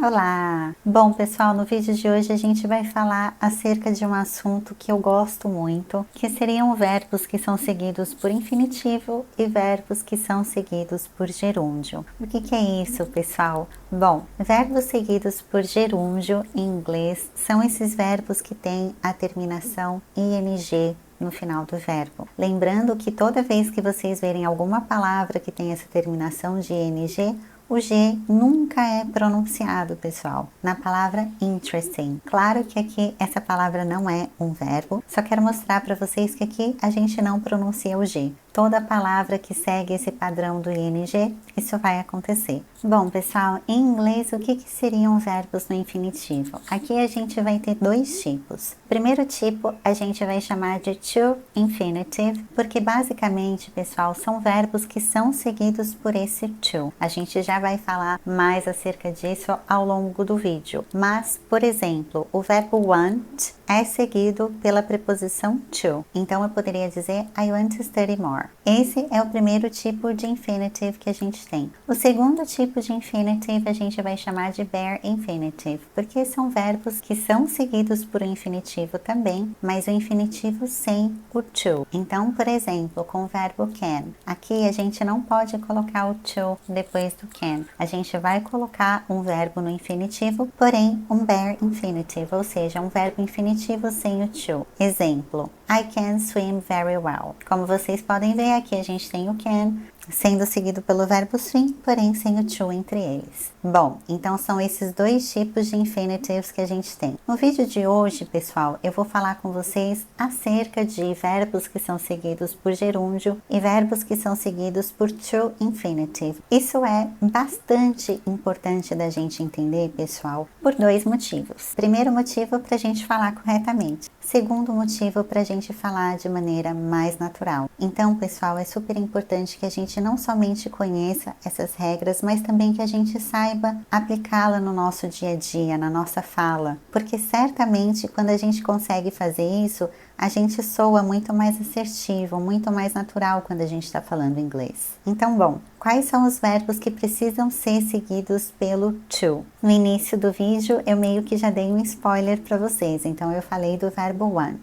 Olá! Bom, pessoal, no vídeo de hoje a gente vai falar acerca de um assunto que eu gosto muito, que seriam verbos que são seguidos por infinitivo e verbos que são seguidos por gerúndio. O que é isso, pessoal? Bom, verbos seguidos por gerúndio em inglês são esses verbos que têm a terminação ing no final do verbo. Lembrando que toda vez que vocês verem alguma palavra que tem essa terminação de ing, o G nunca é pronunciado, pessoal, na palavra interesting. Claro que aqui essa palavra não é um verbo, só quero mostrar para vocês que aqui a gente não pronuncia o G. Toda palavra que segue esse padrão do ing, isso vai acontecer. Bom, pessoal, em inglês, o que seriam verbos no infinitivo? Aqui a gente vai ter dois tipos. Primeiro tipo, a gente vai chamar de to infinitive, porque basicamente, pessoal, são verbos que são seguidos por esse to. A gente já vai falar mais acerca disso ao longo do vídeo. Mas, por exemplo, o verbo want é seguido pela preposição to. Então, eu poderia dizer I want to study more. Esse é o primeiro tipo de infinitive que a gente tem. O segundo tipo de infinitive a gente vai chamar de bare infinitive, porque são verbos que são seguidos por um infinitivo também, mas o infinitivo sem o to. Então, por exemplo, com o verbo can, aqui a gente não pode colocar o to depois do can. A gente vai colocar um verbo no infinitivo, porém um bare infinitive, ou seja, um verbo infinitivo sem o to. Exemplo, I can swim very well. Como vocês podem ver, aqui a gente tem o can sendo seguido pelo verbo swim, porém sem o to entre eles. Bom, então são esses dois tipos de infinitives que a gente tem. No vídeo de hoje, pessoal, eu vou falar com vocês acerca de verbos que são seguidos por gerúndio e verbos que são seguidos por to infinitive. Isso é bastante importante da gente entender, pessoal, por dois motivos. Primeiro motivo, para a gente falar corretamente. Segundo motivo, para a gente falar de maneira mais natural. Então, pessoal, é super importante que a gente não somente conheça essas regras, mas também que a gente saiba aplicá-la no nosso dia a dia, na nossa fala. Porque certamente, quando a gente consegue fazer isso, a gente soa muito mais assertivo, muito mais natural quando a gente está falando inglês. Então, bom, quais são os verbos que precisam ser seguidos pelo to? No início do vídeo, eu meio que já dei um spoiler para vocês, então eu falei do verbo want.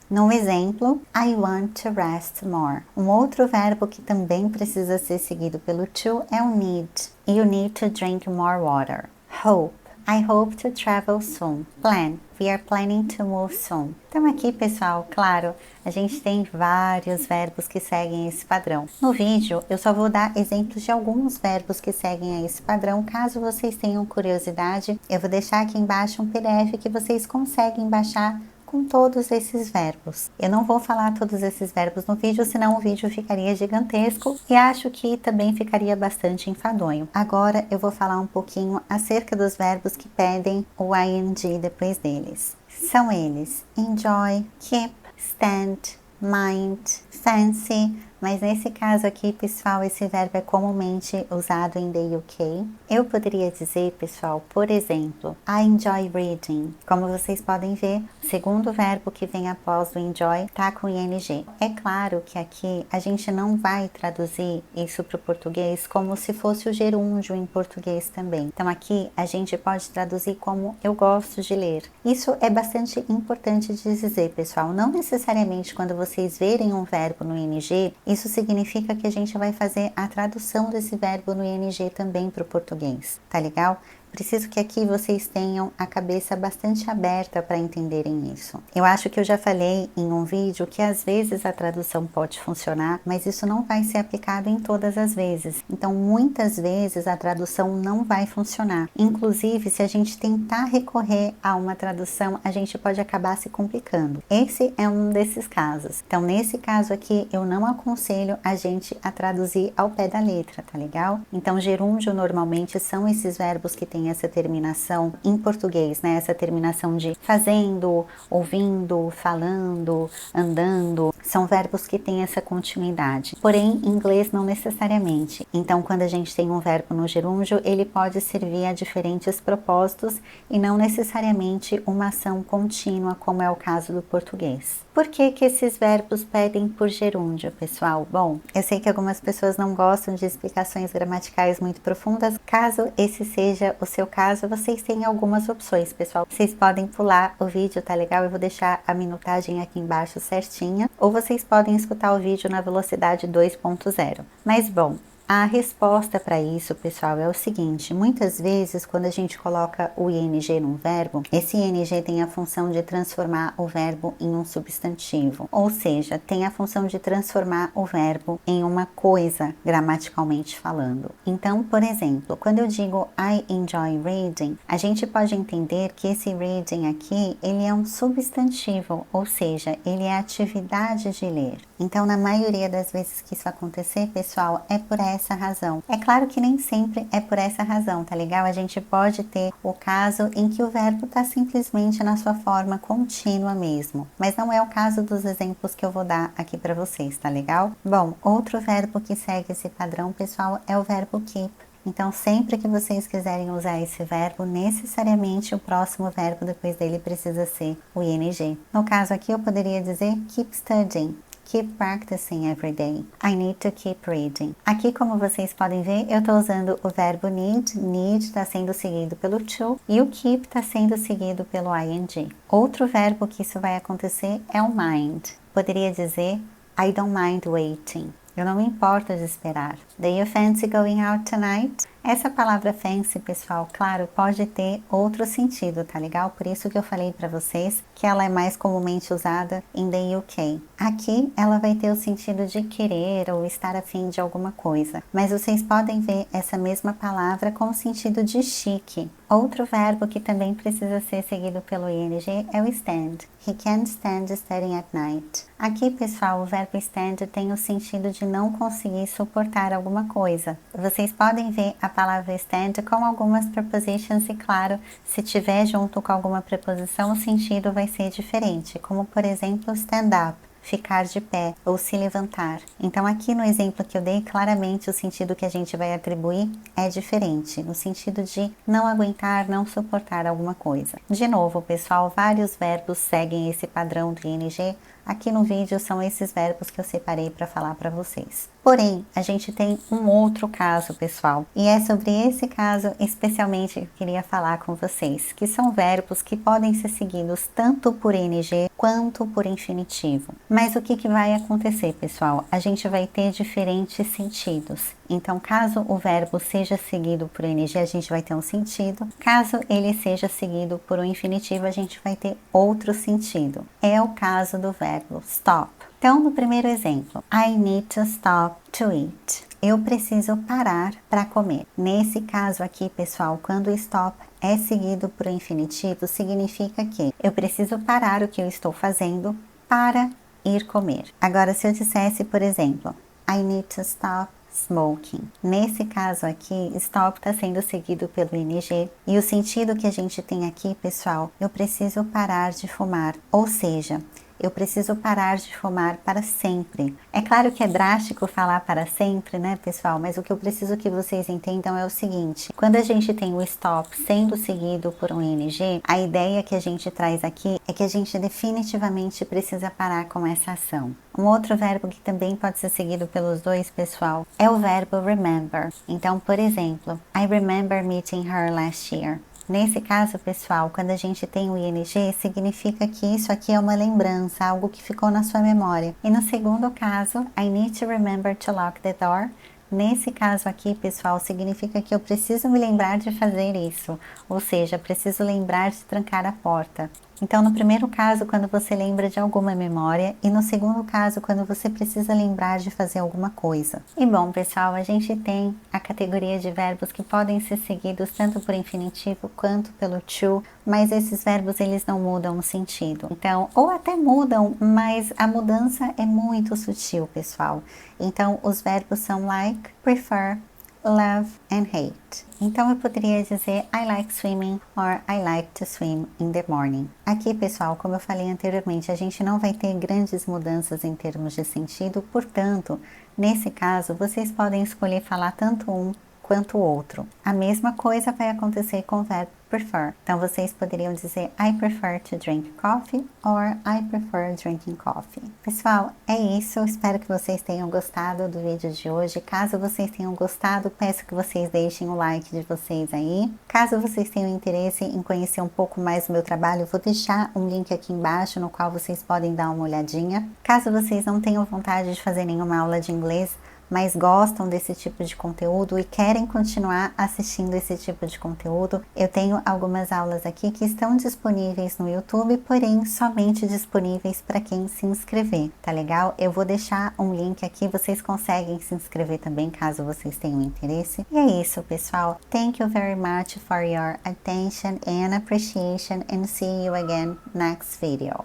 No exemplo, I want to rest more. Um outro verbo que também precisa ser seguido pelo to é o need. You need to drink more water. Hope. I hope to travel soon. Plan. We are planning to move soon. Então aqui, pessoal, claro, a gente tem vários verbos que seguem esse padrão. No vídeo, eu só vou dar exemplos de alguns verbos que seguem a esse padrão. Caso vocês tenham curiosidade, eu vou deixar aqui embaixo um PDF que vocês conseguem baixar com todos esses verbos. Eu não vou falar todos esses verbos no vídeo, senão o vídeo ficaria gigantesco e acho que também ficaria bastante enfadonho. Agora eu vou falar um pouquinho acerca dos verbos que pedem o ing depois deles. São eles: enjoy, keep, stand, mind, fancy. Mas nesse caso aqui, pessoal, esse verbo é comumente usado em the UK. Eu poderia dizer, pessoal, por exemplo, I enjoy reading. Como vocês podem ver, o segundo verbo que vem após o enjoy tá com ing. É claro que aqui a gente não vai traduzir isso para o português como se fosse o gerúndio em português também. Então aqui a gente pode traduzir como eu gosto de ler. Isso é bastante importante de dizer, pessoal. Não necessariamente quando vocês verem um verbo no ing, isso significa que a gente vai fazer a tradução desse verbo no ing também para o português, tá legal? Preciso que aqui vocês tenham a cabeça bastante aberta para entenderem isso. Eu acho que eu já falei em um vídeo que às vezes a tradução pode funcionar, mas isso não vai ser aplicado em todas as vezes. Então, muitas vezes a tradução não vai funcionar. Inclusive, se a gente tentar recorrer a uma tradução, a gente pode acabar se complicando. Esse é um desses casos. Então, nesse caso aqui, eu não aconselho a gente a traduzir ao pé da letra, tá legal? Então, gerúndio normalmente são esses verbos que têm essa terminação em português, né? Essa terminação de fazendo, ouvindo, falando, andando. São verbos que têm essa continuidade. Porém, em inglês não necessariamente. Então, quando a gente tem um verbo no gerúndio, ele pode servir a diferentes propósitos e não necessariamente uma ação contínua, como é o caso do português. Por que que esses verbos pedem por gerúndio, pessoal? Bom, eu sei que algumas pessoas não gostam de explicações gramaticais muito profundas. Caso esse seja o seu caso, vocês têm algumas opções, pessoal. Vocês podem pular o vídeo, tá legal? Eu vou deixar a minutagem aqui embaixo certinha, ou vocês podem escutar o vídeo na velocidade 2.0. Mas bom, a resposta para isso, pessoal, é o seguinte: muitas vezes quando a gente coloca o ing num verbo, esse ing tem a função de transformar o verbo em um substantivo, ou seja, tem a função de transformar o verbo em uma coisa, gramaticalmente falando. Então, por exemplo, quando eu digo I enjoy reading, a gente pode entender que esse reading aqui, ele é um substantivo, ou seja, ele é a atividade de ler. Então, na maioria das vezes que isso acontecer, pessoal, é por essa razão. É claro que nem sempre é por essa razão, tá legal? A gente pode ter o caso em que o verbo tá simplesmente na sua forma contínua mesmo, mas não é o caso dos exemplos que eu vou dar aqui para vocês, tá legal? Bom, outro verbo que segue esse padrão, pessoal, é o verbo keep. Então, sempre que vocês quiserem usar esse verbo, necessariamente o próximo verbo depois dele precisa ser o ing. No caso aqui, eu poderia dizer keep studying. Keep practicing every day. I need to keep reading. Aqui, como vocês podem ver, eu estou usando o verbo need. Need está sendo seguido pelo to e o keep está sendo seguido pelo ing. Outro verbo que isso vai acontecer é o mind. Poderia dizer I don't mind waiting. Eu não me importo de esperar. Do you fancy going out tonight? Essa palavra fancy, pessoal, claro, pode ter outro sentido, tá legal? Por isso que eu falei para vocês que ela é mais comumente usada em the UK. Aqui, ela vai ter o sentido de querer ou estar afim de alguma coisa. Mas vocês podem ver essa mesma palavra com o sentido de chique. Outro verbo que também precisa ser seguido pelo ing é o stand. He can't stand studying at night. Aqui, pessoal, o verbo stand tem o sentido de não conseguir suportar alguma coisa. Vocês podem ver a palavra stand com algumas prepositions e, claro, se tiver junto com alguma preposição, o sentido vai ser diferente, como, por exemplo, stand up, ficar de pé ou se levantar. Então, aqui no exemplo que eu dei, claramente o sentido que a gente vai atribuir é diferente, no sentido de não aguentar, não suportar alguma coisa. De novo, pessoal, vários verbos seguem esse padrão de ing. Aqui no vídeo são esses verbos que eu separei para falar para vocês. Porém, a gente tem um outro caso, pessoal, e é sobre esse caso especialmente que eu queria falar com vocês, que são verbos que podem ser seguidos tanto por ing quanto por infinitivo. Mas o que vai acontecer, pessoal? A gente vai ter diferentes sentidos. Então, caso o verbo seja seguido por ing, a gente vai ter um sentido. Caso ele seja seguido por um infinitivo, a gente vai ter outro sentido. É o caso do verbo stop. Então, no primeiro exemplo, I need to stop to eat. Eu preciso parar para comer. Nesse caso aqui, pessoal, quando o stop é seguido por infinitivo, significa que eu preciso parar o que eu estou fazendo para ir comer. Agora, se eu dissesse, por exemplo, I need to stop smoking. Nesse caso aqui, stop está sendo seguido pelo ing e o sentido que a gente tem aqui, pessoal, eu preciso parar de fumar, ou seja, eu preciso parar de fumar para sempre. É claro que é drástico falar para sempre, né, pessoal? Mas o que eu preciso que vocês entendam é o seguinte: quando a gente tem o stop sendo seguido por um ing, a ideia que a gente traz aqui é que a gente definitivamente precisa parar com essa ação. Um outro verbo que também pode ser seguido pelos dois, pessoal, é o verbo remember. Então, por exemplo, I remember meeting her last year. Nesse caso, pessoal, quando a gente tem o ing, significa que isso aqui é uma lembrança, algo que ficou na sua memória. E no segundo caso, I need to remember to lock the door. Nesse caso aqui, pessoal, significa que eu preciso me lembrar de fazer isso, ou seja, preciso lembrar de trancar a porta. Então, no primeiro caso, quando você lembra de alguma memória, e no segundo caso, quando você precisa lembrar de fazer alguma coisa. E bom, pessoal, a gente tem a categoria de verbos que podem ser seguidos tanto por infinitivo quanto pelo to, mas esses verbos, eles não mudam o sentido. Então, ou até mudam, mas a mudança é muito sutil, pessoal. Então, os verbos são like, prefer, love and hate. Então eu poderia dizer I like swimming or I like to swim in the morning. Aqui, pessoal, como eu falei anteriormente, a gente não vai ter grandes mudanças em termos de sentido, portanto, nesse caso, vocês podem escolher falar tanto um quanto o outro. A mesma coisa vai acontecer com o verbo prefer. Então vocês poderiam dizer I prefer to drink coffee or I prefer drinking coffee. Pessoal, é isso. Eu espero que vocês tenham gostado do vídeo de hoje. Caso vocês tenham gostado, peço que vocês deixem o like de vocês aí. Caso vocês tenham interesse em conhecer um pouco mais do meu trabalho, eu vou deixar um link aqui embaixo no qual vocês podem dar uma olhadinha. Caso vocês não tenham vontade de fazer nenhuma aula de inglês, mas gostam desse tipo de conteúdo e querem continuar assistindo esse tipo de conteúdo, eu tenho algumas aulas aqui que estão disponíveis no YouTube, porém somente disponíveis para quem se inscrever, tá legal? Eu vou deixar um link aqui, vocês conseguem se inscrever também caso vocês tenham interesse. E é isso, pessoal. Thank you very much for your attention and appreciation, and see you again next video.